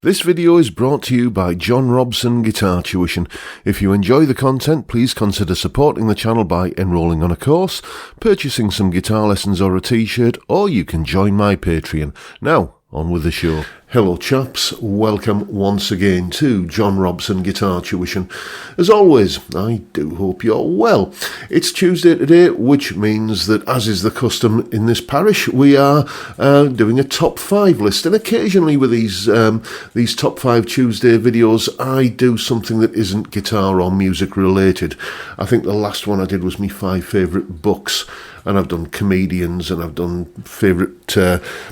This video is brought to you by John Robson Guitar Tuition. If you enjoy the content, please consider supporting the channel by enrolling on a course, purchasing some guitar lessons or a t-shirt, or you can join my Patreon. Now, on with the show. Hello chaps, welcome once again to John Robson Guitar Tuition. As always, I do hope you're well. It's Tuesday today, which means that, as is the custom in this parish, we are doing a top 5 list. And occasionally with these top 5 Tuesday videos, I do something that isn't guitar or music related. I think the last one I did was my 5 favourite books. And I've done comedians and I've done favourite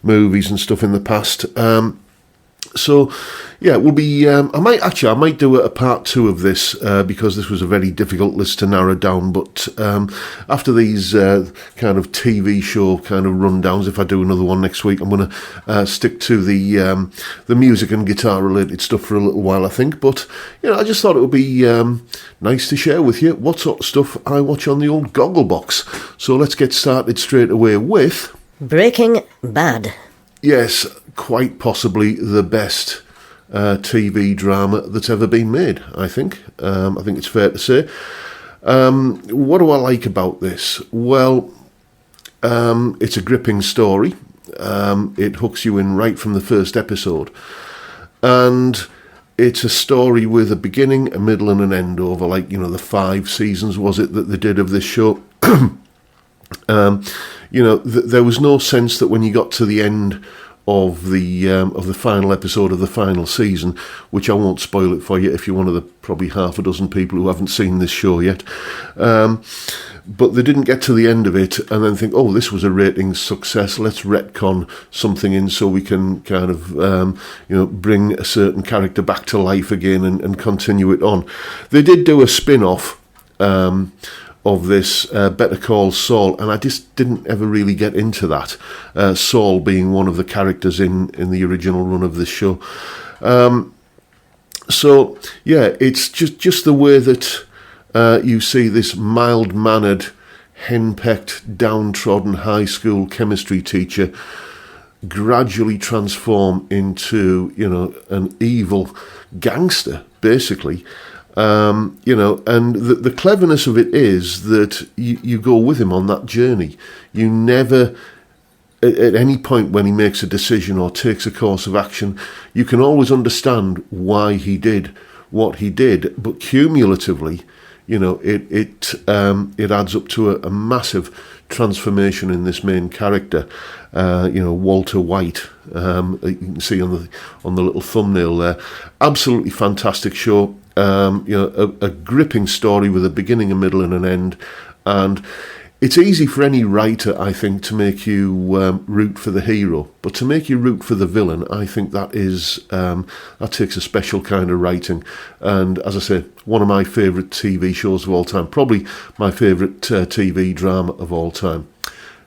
movies and stuff in the past. So, yeah, we'll be. I might do a part 2 of this because this was a very difficult list to narrow down. But after these kind of TV show kind of rundowns, if I do another one next week, I'm going to stick to the music and guitar related stuff for a little while, I think. But I just thought it would be nice to share with you what sort of stuff I watch on the old Gogglebox. So let's get started straight away with Breaking Bad. Yes, quite possibly the best TV drama that's ever been made, I think. I think it's fair to say. What do I like about this? Well, it's a gripping story. It hooks you in right from the first episode. And it's a story with a beginning, a middle and an end over, the 5 seasons, was it, that they did of this show? There was no sense that when you got to the end of the final episode of the final season, which I won't spoil it for you if you're one of the probably half a dozen people who haven't seen this show yet, but they didn't get to the end of it and then think, oh, this was a ratings success, let's retcon something in so we can kind of bring a certain character back to life again and continue it on. They did do a spin-off of this, Better Call Saul, and I just didn't ever really get into that, Saul being one of the characters in the original run of this show. So, yeah, it's just the way that you see this mild-mannered, henpecked, downtrodden high school chemistry teacher gradually transform into, an evil gangster, basically. And the cleverness of it is that you go with him on that journey. You never, at any point when he makes a decision or takes a course of action, you can always understand why he did what he did. But cumulatively, it adds up to a massive transformation in this main character. Walter White, you can see on the little thumbnail there. Absolutely fantastic show. A gripping story with a beginning, a middle and an end, and it's easy for any writer, I think, to make you root for the hero, but to make you root for the villain, I think that takes a special kind of writing. And as I say, one of my favourite TV shows of all time, probably my favourite TV drama of all time.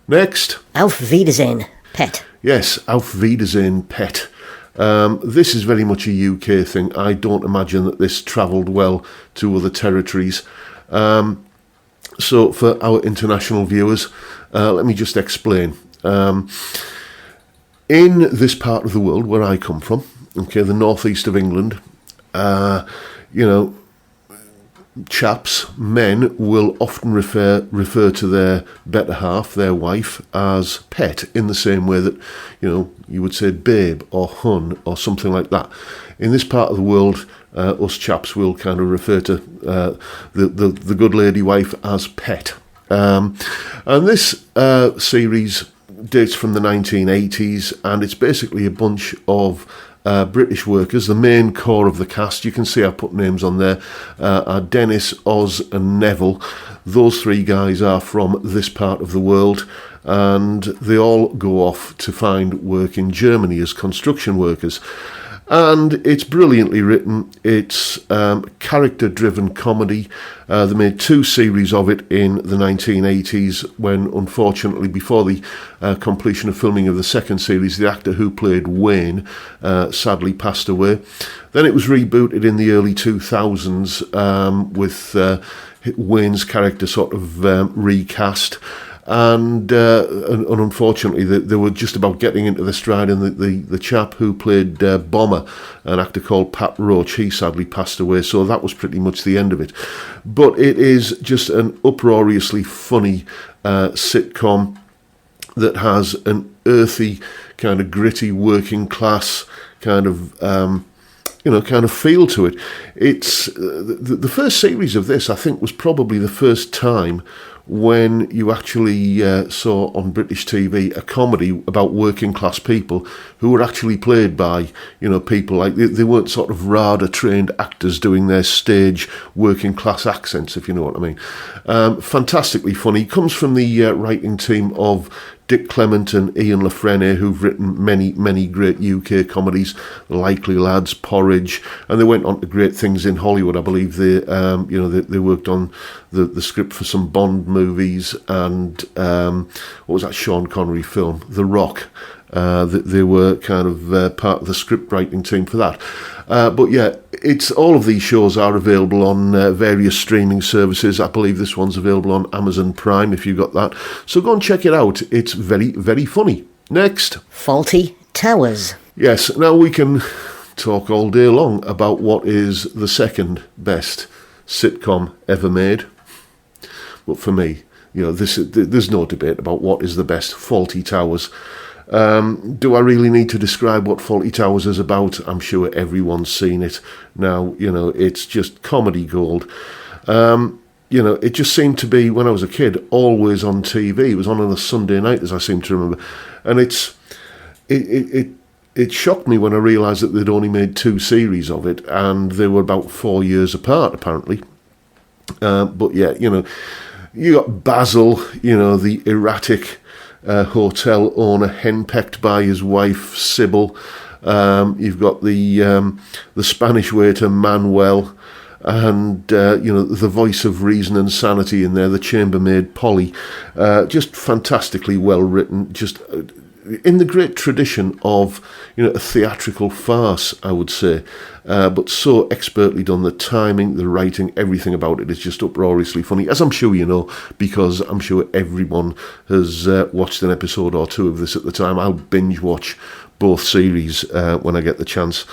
Next, Auf Wiedersehen, Pet. Yes, Auf Wiedersehen, Pet. This is very much a UK thing. I don't imagine that this travelled well to other territories. So for our international viewers, let me just explain. In this part of the world where I come from, the northeast of England, chaps, men, will often refer to their better half, their wife, as pet, in the same way that, you would say babe or hun or something like that. In this part of the world, us chaps will kind of refer to the good lady wife as pet. And this series dates from the 1980s, and it's basically a bunch of British workers. The main core of the cast, you can see I put names on there, are Dennis, Oz and Neville. Those 3 guys are from this part of the world, and they all go off to find work in Germany as construction workers. And it's brilliantly written. It's character-driven comedy. They made 2 series of it in the 1980s when, unfortunately, before the completion of filming of the second series, the actor who played Wayne sadly passed away. Then it was rebooted in the early 2000s with Wayne's character sort of recast. and unfortunately they were just about getting into the stride, and the chap who played Bomber, an actor called Pat Roach, he sadly passed away, so that was pretty much the end of it. But it is just an uproariously funny sitcom that has an earthy, kind of gritty, working class kind of feel to it. It's the first series of this, I think, was probably the first time when you actually saw on British TV a comedy about working class people who were actually played by, people like, they weren't sort of RADA trained actors doing their stage working class accents, if you know what I mean. Fantastically funny. Comes from the writing team of Dick Clement and Ian LaFrenne, who've written many, many great UK comedies, Likely Lads, Porridge, and they went on to great things in Hollywood. I believe they worked on the script for some Bond movies and what was that Sean Connery film, The Rock. They were kind of part of the script writing team for that. But yeah, it's all of these shows are available on various streaming services. I believe this one's available on Amazon Prime if you got that. So go and check it out. It's very, very funny. Next. Fawlty Towers. Yes, now we can talk all day long about what is the second best sitcom ever made. But for me, there's no debate about what is the best. Fawlty Towers. Do I really need to describe what Fawlty Towers is about? I'm sure everyone's seen it now. It's just comedy gold. It just seemed to be, when I was a kid, always on TV. It was on a Sunday night, as I seem to remember. And it shocked me when I realised that they'd only made 2 series of it, and they were about 4 years apart, apparently. But yeah, you got Basil, the erratic hotel owner, henpecked by his wife Sybil. You've got the Spanish waiter Manuel, and the voice of reason and sanity in there, the chambermaid Polly. Just fantastically well written, just in the great tradition of a theatrical farce, I would say, but so expertly done. The timing, the writing, everything about it is just uproariously funny, as I'm sure you know, because I'm sure everyone has watched an episode or 2 of this at the time. I'll binge watch both series when I get the chance.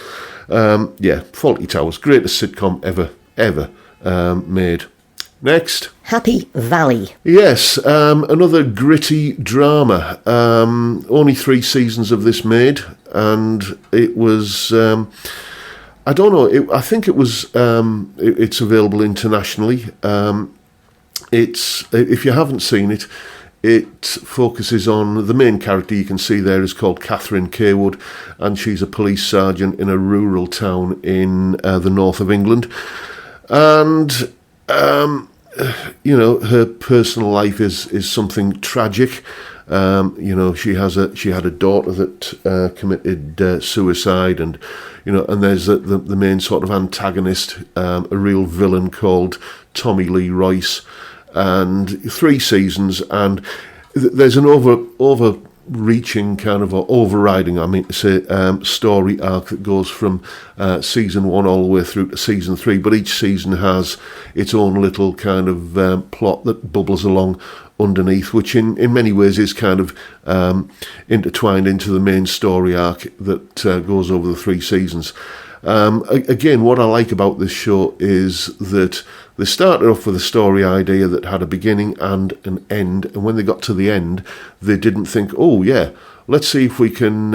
Fawlty Towers, greatest sitcom ever made. Next. Happy Valley. Yes, another gritty drama. Only 3 seasons of this made, and it was, I don't know, I think it was, it's available internationally. If you haven't seen it, it focuses on the main character you can see there is called Catherine Cawood, and she's a police sergeant in a rural town in the north of England. And her personal life is something tragic. She had a daughter that committed suicide, and and there's the main sort of antagonist, a real villain called Tommy Lee Royce, and 3 seasons, and there's an overreaching kind of, or overriding, I mean to say, story arc that goes from season 1 all the way through to season 3, but each season has its own little kind of plot that bubbles along underneath, which in many ways is kind of intertwined into the main story arc that goes over the 3 seasons. Again, what I like about this show is that they started off with a story idea that had a beginning and an end, and when they got to the end, they didn't think, oh yeah, let's see if we can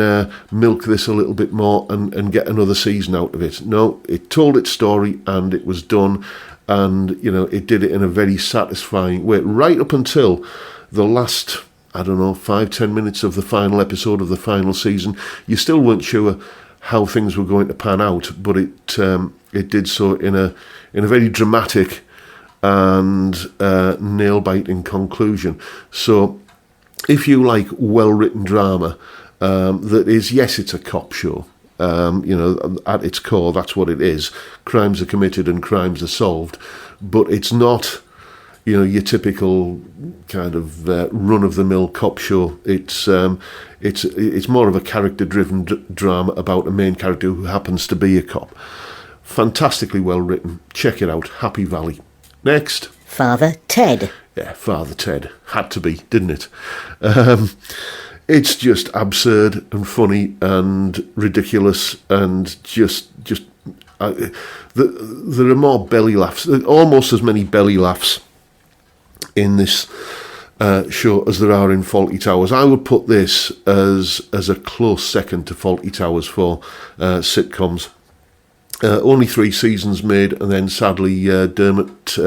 milk this a little bit more and get another season out of it. No, it told its story and it was done, and it did it in a very satisfying way, right up until the last, 5-10 minutes of the final episode of the final season. You still weren't sure how things were going to pan out, but it did so in a very dramatic and nail-biting conclusion. So if you like well-written drama that is, yes, it's a cop show, at its core, that's what it is. Crimes are committed and crimes are solved, but it's not your typical kind of run-of-the-mill cop show. It's more of a character-driven drama about a main character who happens to be a cop. Fantastically well written. Check it out. Happy Valley. Next. Father Ted. Yeah, Father Ted. Had to be, didn't it? It's just absurd and funny and ridiculous and there are more belly laughs, almost as many belly laughs in this show as there are in Fawlty Towers. I would put this as a close second to Fawlty Towers for sitcoms. Only 3 seasons made, and then sadly Dermot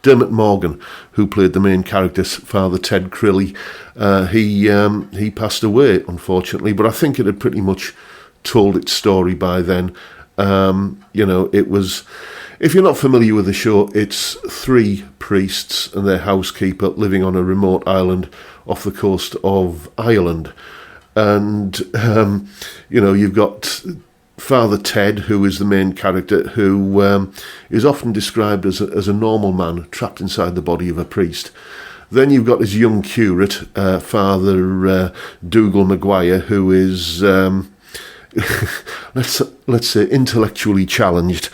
Morgan, who played the main character, Father Ted Crilly, he passed away, unfortunately. But I think it had pretty much told its story by then. It was. If you're not familiar with the show, it's 3 priests and their housekeeper living on a remote island off the coast of Ireland, and you've got Father Ted, who is the main character, who is often described as a normal man trapped inside the body of a priest. Then you've got his young curate, Father Dougal Maguire, who is let's say intellectually challenged.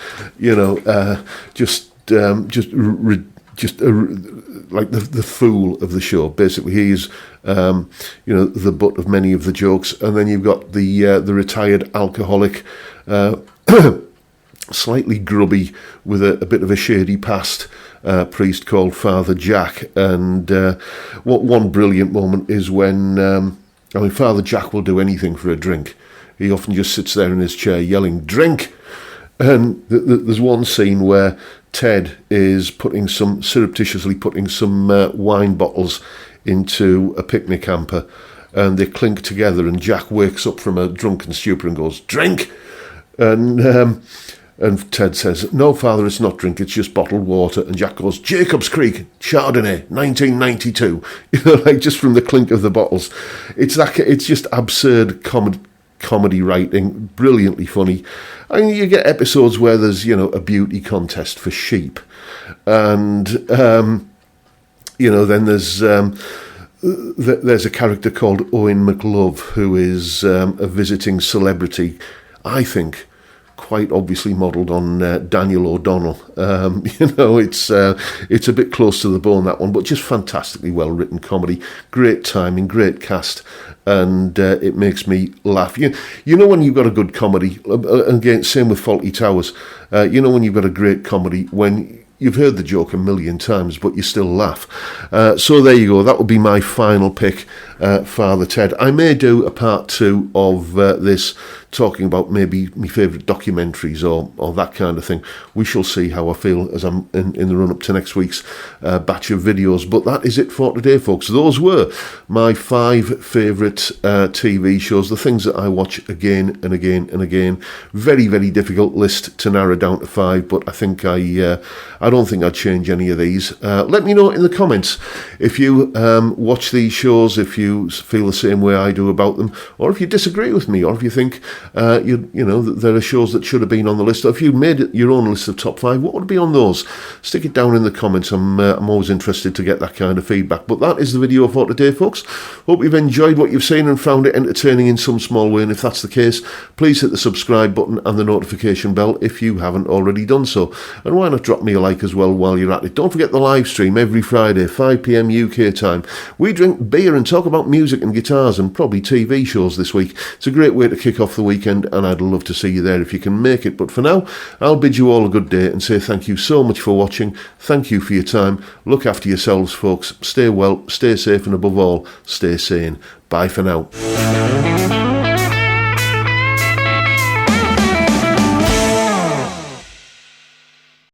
Like the fool of the show. Basically, he's the butt of many of the jokes. And then you've got the retired alcoholic, slightly grubby with a bit of a shady past, priest called Father Jack. And one brilliant moment is when Father Jack will do anything for a drink. He often just sits there in his chair yelling, "Drink!" And there's one scene where Ted is surreptitiously putting some wine bottles into a picnic hamper, and they clink together, and Jack wakes up from a drunken stupor and goes, "Drink!" And Ted says, "No, Father, it's not drink, it's just bottled water." And Jack goes, "Jacob's Creek, Chardonnay, 1992. Just from the clink of the bottles. It's just absurd comedy writing, brilliantly funny. You get episodes where there's a beauty contest for sheep, and then there's a character called Owen McLove, who is a visiting celebrity, I think quite obviously modelled on Daniel O'Donnell. It's a bit close to the bone, that one, but just fantastically well written comedy, great timing, great cast, and it makes me laugh. You know when you've got a good comedy, again, same with Fawlty Towers, when you've got a great comedy, when you've heard the joke a million times, but you still laugh. So there you go. That would be my final pick, Father Ted. I may do a part 2 of this, talking about maybe my favourite documentaries or that kind of thing. We shall see how I feel as I'm in the run-up to next week's batch of videos. But that is it for today, folks. Those were my 5 favourite TV shows, the things that I watch again and again and again. Very, very difficult list to narrow down to 5, but I think I don't think I'd change any of these. Let me know in the comments if you watch these shows, if you feel the same way I do about them, or if you disagree with me, or if you think there are shows that should have been on the list. Or if you made your own list of top 5, what would be on those? Stick it down in the comments. I'm always interested to get that kind of feedback. But that is the video for today, folks. Hope you've enjoyed what you've seen and found it entertaining in some small way. And if that's the case, please hit the subscribe button and the notification bell if you haven't already done so. And why not drop me a like as well while you're at it. Don't forget the live stream every Friday, 5 p.m. UK time. We drink beer and talk about music and guitars and probably TV shows this week. It's a great way to kick off the weekend, and I'd love to see you there if you can make it. But for now, I'll bid you all a good day and say thank you so much for watching. Thank you for your time. Look after yourselves, folks. Stay well, stay safe, and above all, stay sane. Bye for now.